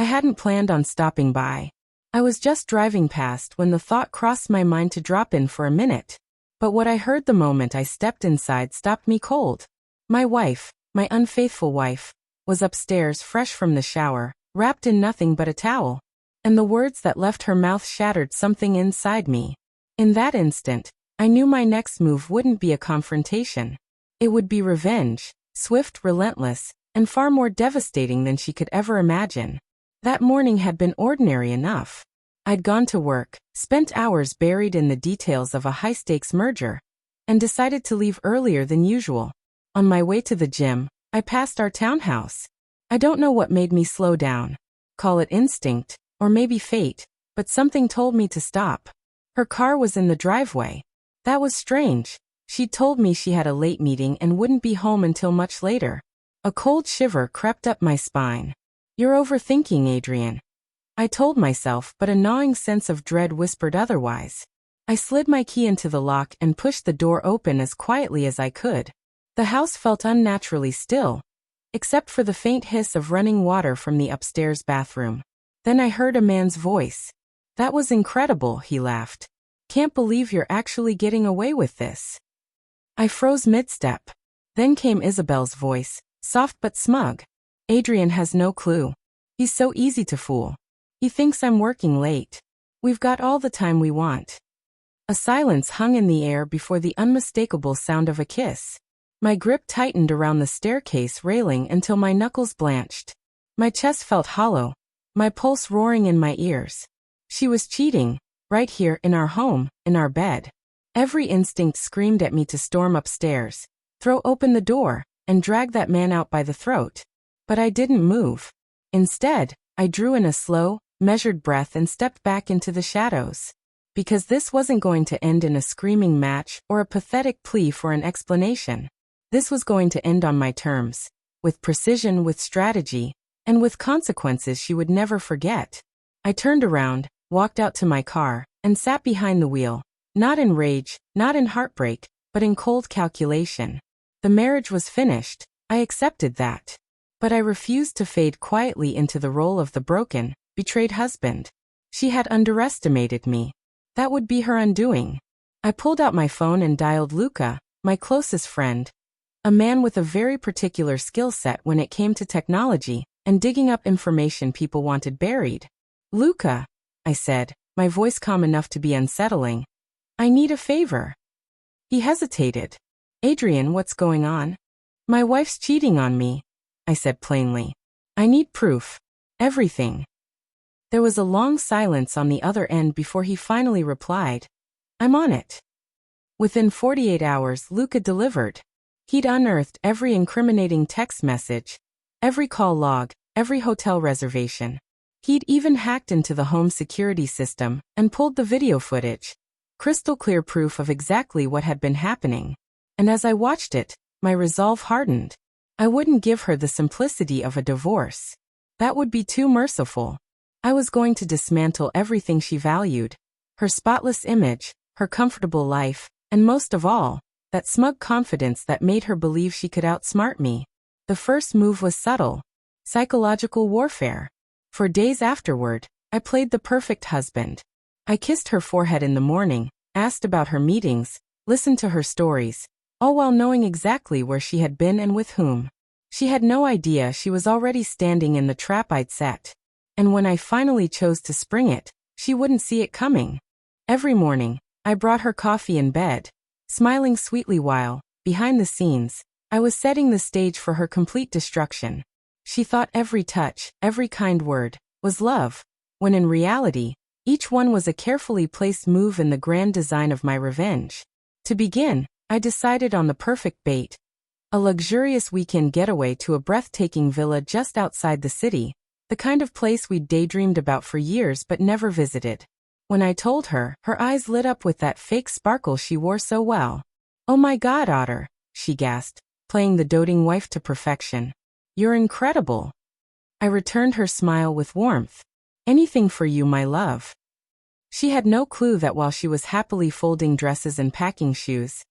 I hadn't planned on stopping by. I was just driving past when the thought crossed my mind to drop in for a minute. But what I heard the moment I stepped inside stopped me cold. My wife, my unfaithful wife, was upstairs fresh from the shower, wrapped in nothing but a towel. And the words that left her mouth shattered something inside me. In that instant, I knew my next move wouldn't be a confrontation. It would be revenge, swift, relentless, and far more devastating than she could ever imagine. That morning had been ordinary enough. I'd gone to work, spent hours buried in the details of a high-stakes merger, and decided to leave earlier than usual. On my way to the gym, I passed our townhouse. I don't know what made me slow down. Call it instinct, or maybe fate, but something told me to stop. Her car was in the driveway. That was strange. She'd told me she had a late meeting and wouldn't be home until much later. A cold shiver crept up my spine. "You're overthinking, Adrian," I told myself, but a gnawing sense of dread whispered otherwise. I slid my key into the lock and pushed the door open as quietly as I could. The house felt unnaturally still, except for the faint hiss of running water from the upstairs bathroom. Then I heard a man's voice. "That was incredible," he laughed. "Can't believe you're actually getting away with this." I froze mid-step. Then came Isabel's voice, soft but smug. "Adrian has no clue. He's so easy to fool. He thinks I'm working late. We've got all the time we want." A silence hung in the air before the unmistakable sound of a kiss. My grip tightened around the staircase railing until my knuckles blanched. My chest felt hollow, my pulse roaring in my ears. She was cheating, right here in our home, in our bed. Every instinct screamed at me to storm upstairs, throw open the door, and drag that man out by the throat. But I didn't move. Instead, I drew in a slow, measured breath and stepped back into the shadows. Because this wasn't going to end in a screaming match or a pathetic plea for an explanation. This was going to end on my terms, with precision, with strategy, and with consequences she would never forget. I turned around, walked out to my car, and sat behind the wheel, not in rage, not in heartbreak, but in cold calculation. The marriage was finished, I accepted that. But I refused to fade quietly into the role of the broken, betrayed husband. She had underestimated me. That would be her undoing. I pulled out my phone and dialed Luca, my closest friend, a man with a very particular skill set when it came to technology and digging up information people wanted buried. "Luca," I said, my voice calm enough to be unsettling. "I need a favor." He hesitated. "Adrian, what's going on?" "My wife's cheating on me," I said plainly. "I need proof. Everything." There was a long silence on the other end before he finally replied, "I'm on it." Within 48 hours, Luca delivered. He'd unearthed every incriminating text message, every call log, every hotel reservation. He'd even hacked into the home security system and pulled the video footage. Crystal clear proof of exactly what had been happening. And as I watched it, my resolve hardened. I wouldn't give her the simplicity of a divorce. That would be too merciful. I was going to dismantle everything she valued. Her spotless image, her comfortable life, and most of all, that smug confidence that made her believe she could outsmart me. The first move was subtle. Psychological warfare. For days afterward, I played the perfect husband. I kissed her forehead in the morning, asked about her meetings, listened to her stories, all while knowing exactly where she had been and with whom. She had no idea she was already standing in the trap I'd set. And when I finally chose to spring it, she wouldn't see it coming. Every morning, I brought her coffee in bed, smiling sweetly while, behind the scenes, I was setting the stage for her complete destruction. She thought every touch, every kind word, was love, when in reality, each one was a carefully placed move in the grand design of my revenge. To begin, I decided on the perfect bait. A luxurious weekend getaway to a breathtaking villa just outside the city, the kind of place we'd daydreamed about for years but never visited. When I told her, her eyes lit up with that fake sparkle she wore so well. "Oh my God, Otter," she gasped, playing the doting wife to perfection. "You're incredible." I returned her smile with warmth. "Anything for you, my love." She had no clue that while she was happily folding dresses and packing shoes,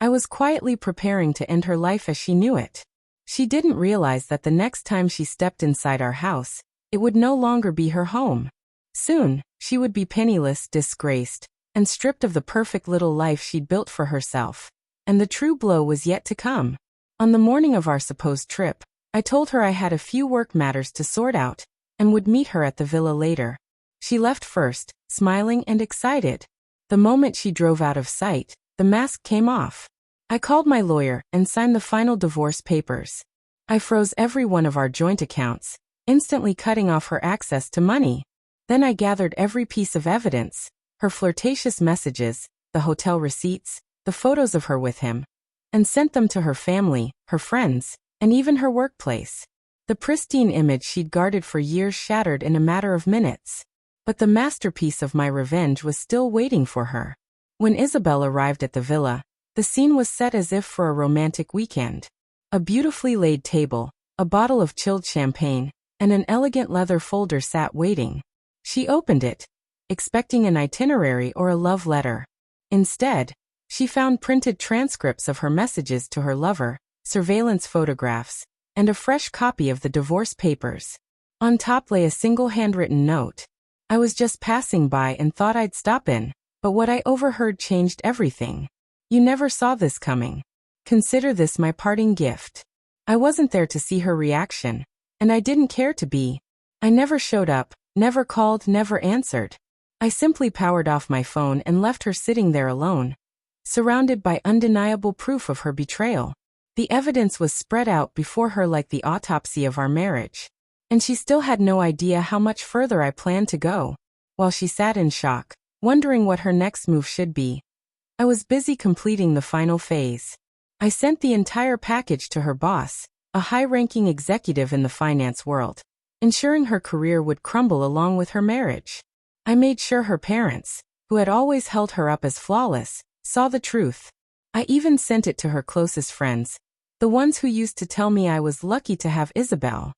I was quietly preparing to end her life as she knew it. She didn't realize that the next time she stepped inside our house, It would no longer be her home. Soon, she would be penniless, disgraced, and stripped of the perfect little life she'd built for herself. And the true blow was yet to come. On the morning of our supposed trip, I told her I had a few work matters to sort out, and would meet her at the villa later. She left first, smiling and excited. The moment she drove out of sight, the mask came off. I called my lawyer and signed the final divorce papers. I froze every one of our joint accounts, instantly cutting off her access to money. Then I gathered every piece of evidence, her flirtatious messages, the hotel receipts, the photos of her with him, and sent them to her family, her friends, and even her workplace. The pristine image she'd guarded for years shattered in a matter of minutes. But the masterpiece of my revenge was still waiting for her. When Isabel arrived at the villa, the scene was set as if for a romantic weekend. A beautifully laid table, a bottle of chilled champagne, and an elegant leather folder sat waiting. She opened it, expecting an itinerary or a love letter. Instead, she found printed transcripts of her messages to her lover, surveillance photographs, and a fresh copy of the divorce papers. On top lay a single handwritten note. I was just passing by and thought I'd stop in, but what I overheard changed everything. You never saw this coming. Consider this my parting gift. I wasn't there to see her reaction, and I didn't care to be. I never showed up, never called, never answered. I simply powered off my phone and left her sitting there alone, surrounded by undeniable proof of her betrayal. The evidence was spread out before her like the autopsy of our marriage. And she still had no idea how much further I planned to go. While she sat in shock, wondering what her next move should be, I was busy completing the final phase. I sent the entire package to her boss, a high-ranking executive in the finance world, ensuring her career would crumble along with her marriage. I made sure her parents, who had always held her up as flawless, saw the truth. I even sent it to her closest friends, the ones who used to tell me I was lucky to have Isabel.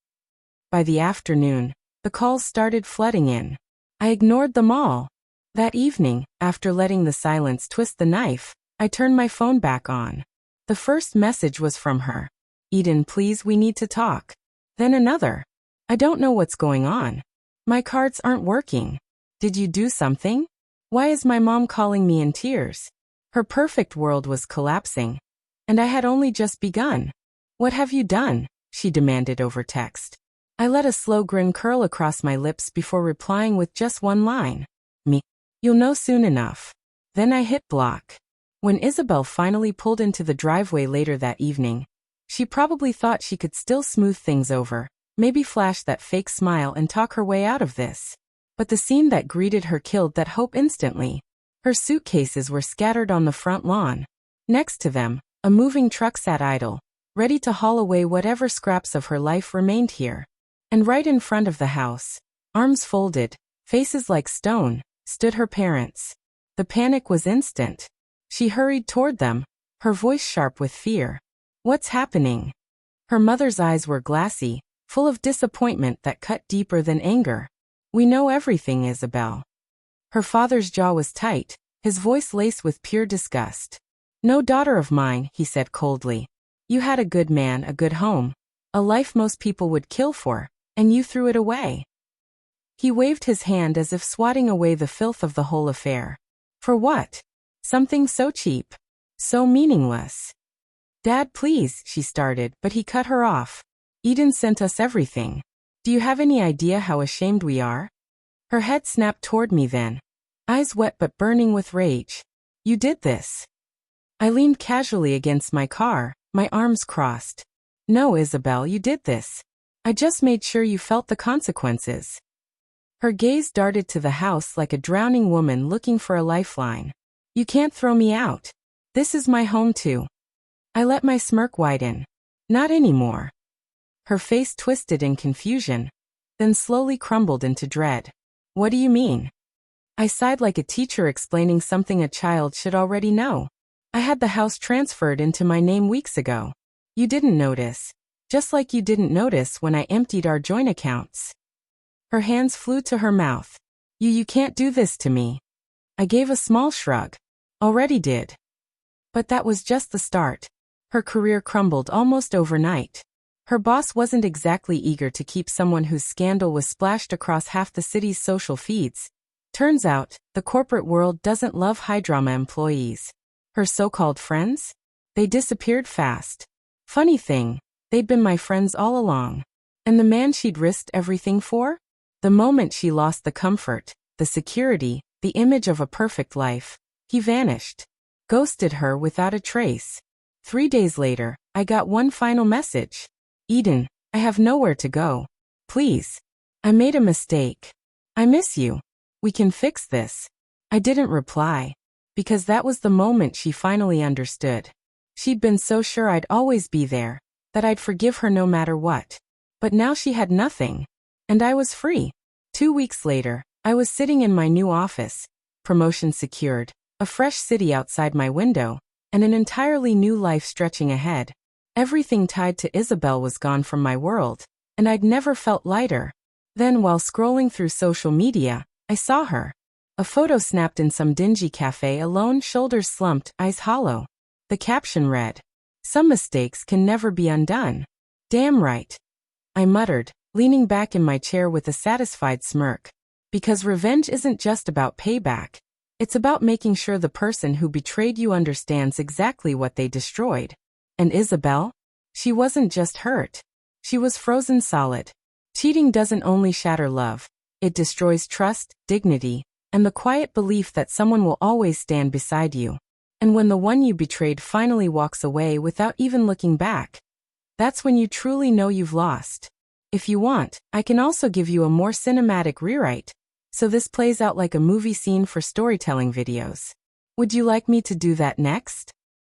By the afternoon, the calls started flooding in. I ignored them all. That evening, after letting the silence twist the knife, I turned my phone back on. The first message was from her. Eden, please, we need to talk. Then another. I don't know what's going on. My cards aren't working. Did you do something? Why is my mom calling me in tears? Her perfect world was collapsing. And I had only just begun. What have you done? She demanded over text. I let a slow grin curl across my lips before replying with just one line. Me. You'll know soon enough. Then I hit block. When Isabel finally pulled into the driveway later that evening, she probably thought she could still smooth things over, maybe flash that fake smile and talk her way out of this. But the scene that greeted her killed that hope instantly. Her suitcases were scattered on the front lawn. Next to them, a moving truck sat idle, ready to haul away whatever scraps of her life remained here. And right in front of the house, arms folded, faces like stone, stood her parents. The panic was instant. She hurried toward them, her voice sharp with fear. What's happening? Her mother's eyes were glassy, full of disappointment that cut deeper than anger. We know everything, Isabel. Her father's jaw was tight, his voice laced with pure disgust. No daughter of mine, he said coldly. You had a good man, a good home, a life most people would kill for. And you threw it away. He waved his hand as if swatting away the filth of the whole affair. For what? Something so cheap. So meaningless. Dad, please, she started, but he cut her off. Eden sent us everything. Do you have any idea how ashamed we are? Her head snapped toward me then, eyes wet but burning with rage. You did this. I leaned casually against my car, my arms crossed. No, Isabel, you did this. I just made sure you felt the consequences. Her gaze darted to the house like a drowning woman looking for a lifeline. You can't throw me out. This is my home too. I let my smirk widen. Not anymore. Her face twisted in confusion, then slowly crumbled into dread. What do you mean? I sighed like a teacher explaining something a child should already know. I had the house transferred into my name weeks ago. You didn't notice. Just like you didn't notice when I emptied our joint accounts. Her hands flew to her mouth. You can't do this to me. I gave a small shrug. Already did. But that was just the start. Her career crumbled almost overnight. Her boss wasn't exactly eager to keep someone whose scandal was splashed across half the city's social feeds. Turns out, the corporate world doesn't love high-drama employees. Her so-called friends? They disappeared fast. Funny thing, they'd been my friends all along. And the man she'd risked everything for? The moment she lost the comfort, the security, the image of a perfect life, he vanished. Ghosted her without a trace. 3 days later, I got one final message. Eden, I have nowhere to go. Please. I made a mistake. I miss you. We can fix this. I didn't reply. Because that was the moment she finally understood. She'd been so sure I'd always be there, that I'd forgive her no matter what. But now she had nothing. And I was free. 2 weeks later, I was sitting in my new office, promotion secured, a fresh city outside my window, and an entirely new life stretching ahead. Everything tied to Isabel was gone from my world, and I'd never felt lighter. Then, while scrolling through social media, I saw her. A photo snapped in some dingy cafe alone, shoulders slumped, eyes hollow. The caption read, "Some mistakes can never be undone." Damn right. I muttered, leaning back in my chair with a satisfied smirk. Because revenge isn't just about payback. It's about making sure the person who betrayed you understands exactly what they destroyed. And Isabel? She wasn't just hurt. She was frozen solid. Cheating doesn't only shatter love. It destroys trust, dignity, and the quiet belief that someone will always stand beside you. And when the one you betrayed finally walks away without even looking back, that's when you truly know you've lost. If you want, I can also give you a more cinematic rewrite, so this plays out like a movie scene for storytelling videos. Would you like me to do that next?